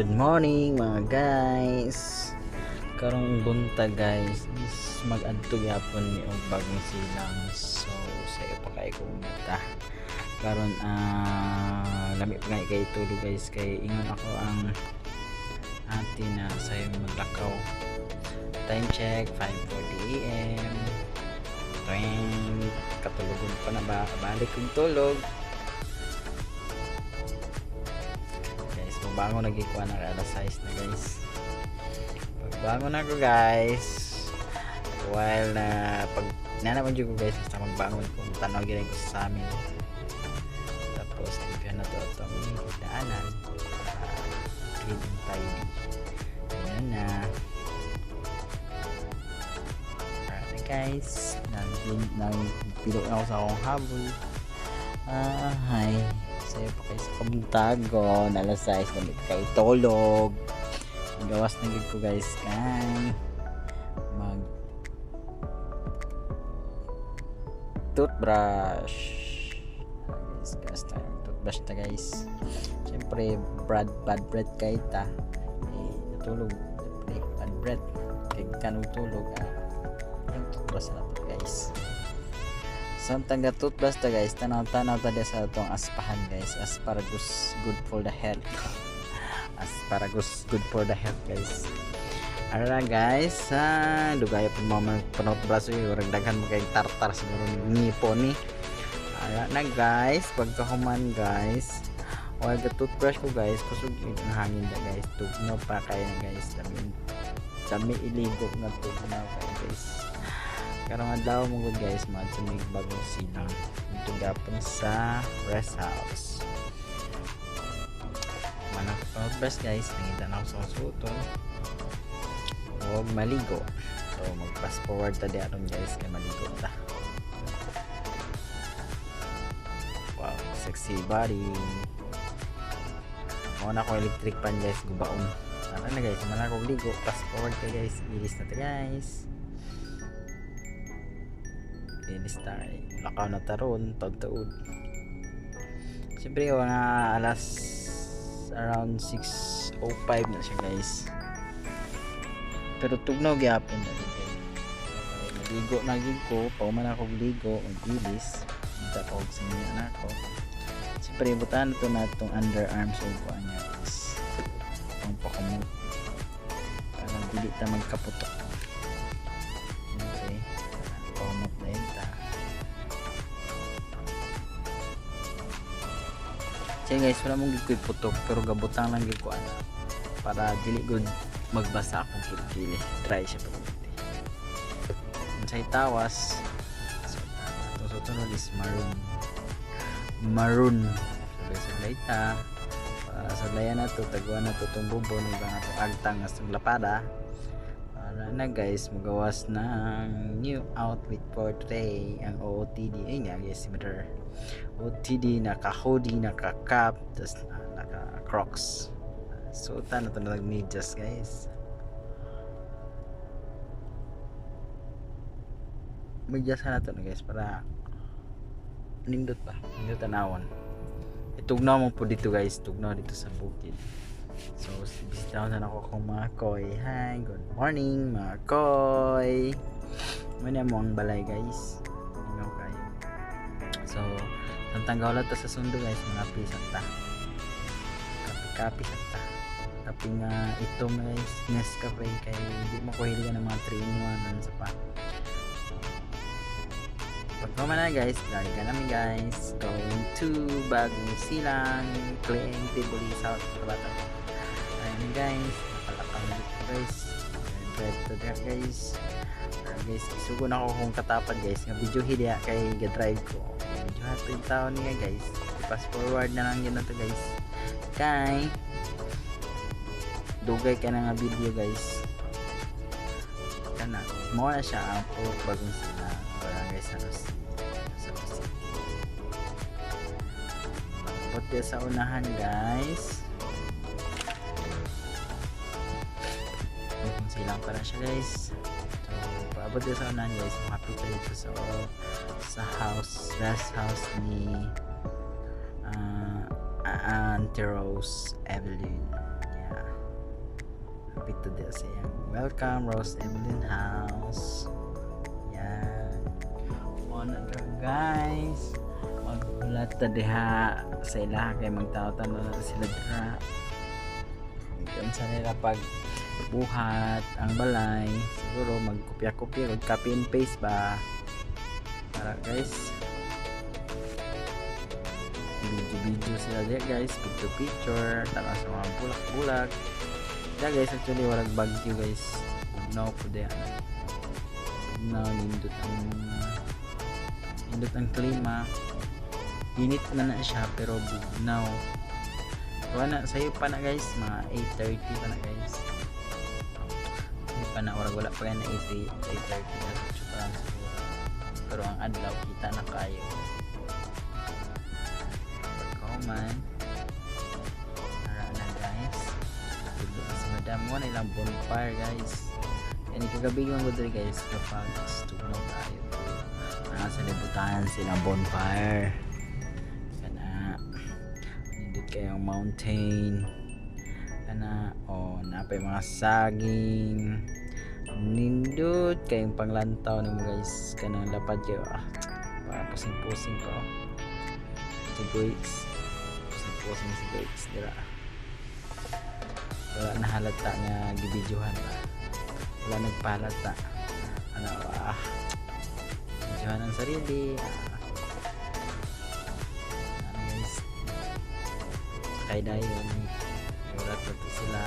Good morning mga guys. Karong buntag guys is mag-adto gyapon mi og bagong silang. So sayo pa kay ko mata. Karon lami pa nga kay tulog guys kay ingon ako ang ate na sayo maglakaw. Time check 5:40 AM. Twing katulugon pa na ba? Balik kong tulog. Bangon lagi ko na alas 6 na guys. Pagbangon ako guys, while na pag nanaman ko guys basta magbangon ko tanaw gyud ko sa amin. Tapos tigyan na to atong daanan clean and tidy. Ayan na. Alright guys, nang pilo na ako sa akong habol. Hi. Sayo pa kayo sa kabuntagon alas 6 damit kayo tulog gawas na gid ko guys kay mag toothbrush guys gas tayo toothbrush ta guys syempre bad breath kay ta natulog bad breath kay kanang tulog yung toothbrush na to guys. So ang toothbrush ta guys, tanaw-tanaw ta sa atong aspahan guys. Asparagus good for the health. Asparagus good for the health guys. Ara guys, dugay pa mo mag-toothbrush yung daghan mo kay tartar siguro nipo ni. Ara na guys, pagkahuman guys, while the toothbrush ko guys, kusog yung hangin na guys. Tugnaw pa kayo na guys. Dami iligo na tugnaw kayo guys. Karong adlaw mo good guys, mga sa bagong silang ito gapon sa rest house. Manak toothbrush guys, nangitan ako sa suton huwag maligo. So mag fast forward ta diaron guys kay maligo ta. Wow, sexy body. Muna ko electric pan guys, gubaon. Ano na guys, manak ko ligo, fast forward ka guys, ilis na ta guys. Lista lakaw na taron taud-taud. Siyempre mga alas around 6:05 na siya guys. Pero tugnaw gyapon na guys. Maligo na gid ko, pauman ako ligo, magilis. Kita ko sa mga anak ko. Siyempre butan to na tong underarms o ko anya guys. Ang pakamot. Para dili ta magkaputok. So guys, wala mong gid ko putok pero gabutang lang gid ko ana para dili gud magbasa akong kilikili. Try siya pag unsay tawas. So sunod is maroon. So layta sa layan na to tagwa na to tong bubo ni ba nato agtang as lapada. Para na guys, magawas ng new outfit for today ang OOTD. Ay nga guys, similar OOTD, naka-hoodie, naka-cap, tas naka-crocs. So na ito na medyas guys. Medyas na ito na guys para nindot pa, nindot tanawon. Itugnaw mo po dito guys, tugnaw dito sa bukid. So bisitaw na ako kung mga koy. Hi, good morning mga koy. Muna mo ang balay guys. Ingaw kayo. So tantang gawlat ta sa sundo guys, mga pisan ta. Kapi sa ta. Tapi nga itong guys, Nescafe kay hindi mo ko hiligan ng mga 3-in-1 sa pa. Pagkama na guys, lagi ka namin guys. Going to Bagong Silang, Cleang, Tibuli, South Cotabato. Ayun guys, nakalakang dito guys. Drive to there guys. Guys, isugo na ako kung katapad guys. Nga video hidia kay ga-drive ko. Medyo happy taon niya guys. I-pass forward na lang yun na to guys. Kay dugay ka na nga video guys. Kana, mo na siya ang Bagong Silang. Barangay San Jose. Pati sa unahan guys. Silang pa na siya guys. So paabot din sa unahan guys. Happy tayo dito sa house, rest house ni Auntie Rose Evelyn. Yeah. pito dia sa iyang welcome Rose Evelyn house. Yan. Muna ka guys. Magbulat ta diha sa ilaha kay magtawtan na sila diha. Kung sa nila pag buhat ang balay, siguro magkopya-kopya, copy and paste ba para guys video sila diya guys, picture tara sa mga bulak-bulak diya guys. Actually walang bagyo guys, bugnaw po diya, bugnaw, nindot ang klima, init man na siya pero bugnaw. Wala sayo pa na guys, mga 8:30 pa na guys, hindi pa na, wala pa yan na 8:30 na pa lang siguro, pero ang adlaw kita na kayo pagkauman nara na guys. Dito sa madam mo na ilang bonfire guys, yan ikagabi yung good guys kapag tugnaw tayo sa libutan silang bonfire kana nindot kayong mountain kana napay mga saging nindot kayong panglantaw nimo guys, kanang lapad kayo para pusing-pusing pa si Goix, pusing-pusing si Goix dira, wala na halata nga gibidyohan pa, wala nagpalata bidyohan ang sarili guys. Sakay dayon urat pa to sila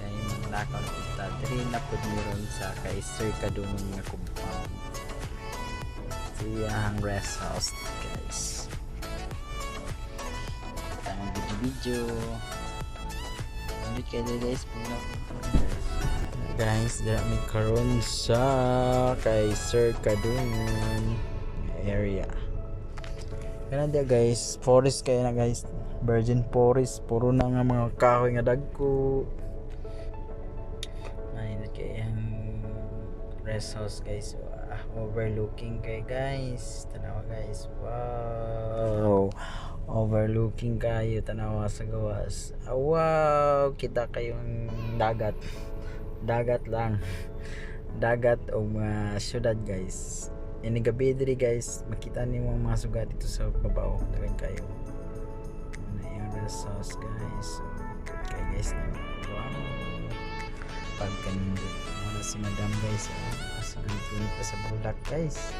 kay manglakaw na kita diri na pud meron sa kay Sir Kadungon nga compound siyang rest house guys. Tayong video nandit kayo guys guys, dira mi karon sa kay Sir Kadungon area. Kana dia guys, forest kay na guys, virgin forest, puro na nga mga kahoy nga dagko. Ay kay ang rest house guys, overlooking kay guys, tanawa guys, wow, overlooking kayo, tanawa sa gawas, wow, kita kayong dagat lang, dagat o mga syudad guys. Ini gabi diri guys, makita nimo ang mga sugat dito sa babaw, dagan kayo na yung rest house guys. Okay guys, wow, pagkanindot na si madam guys, siguro pa sa bulak guys,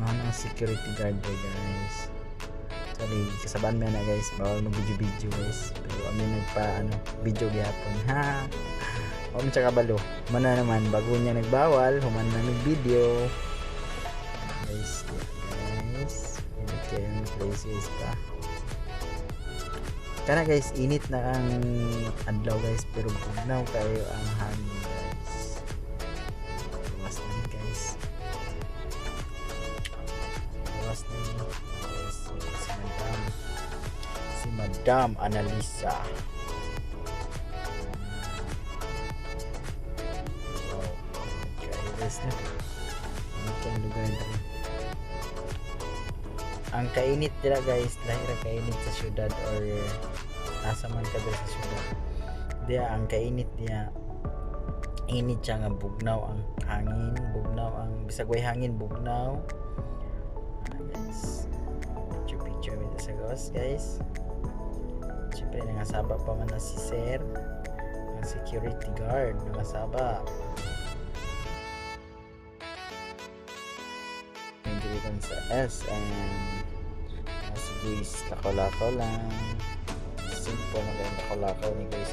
mga security guard guys. Sorry, kasabahan mo na guys, bawal mag-video guys, pero kami nagpa video gyapon ha. O tsaka balo, mana naman bago niya nagbawal, human na nag-video guys. Okay, places pa kana guys, init na ang adlaw guys, pero bugnaw kayo ang hangin guys. Luwas na guys, luwas na guys. Si Madam Analisa, ang lugar na ang kainit nila guys, lahira kainit sa syudad or nasa man ka sa syudad diya, ang kainit niya init siya nga bugnaw ang hangin, bugnaw ang bisag way hangin bugnaw guys. Picture with sa gawas guys, siyempre nangasaba pa man na si sir ang security guard, nangasaba dito sa SM. Si guys, lakaw-lakaw lang, simple na kayo lakaw-lakaw ni guys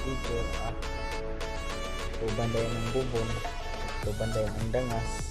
video tuban dayon ng bubon, tuban dayon ng dangas.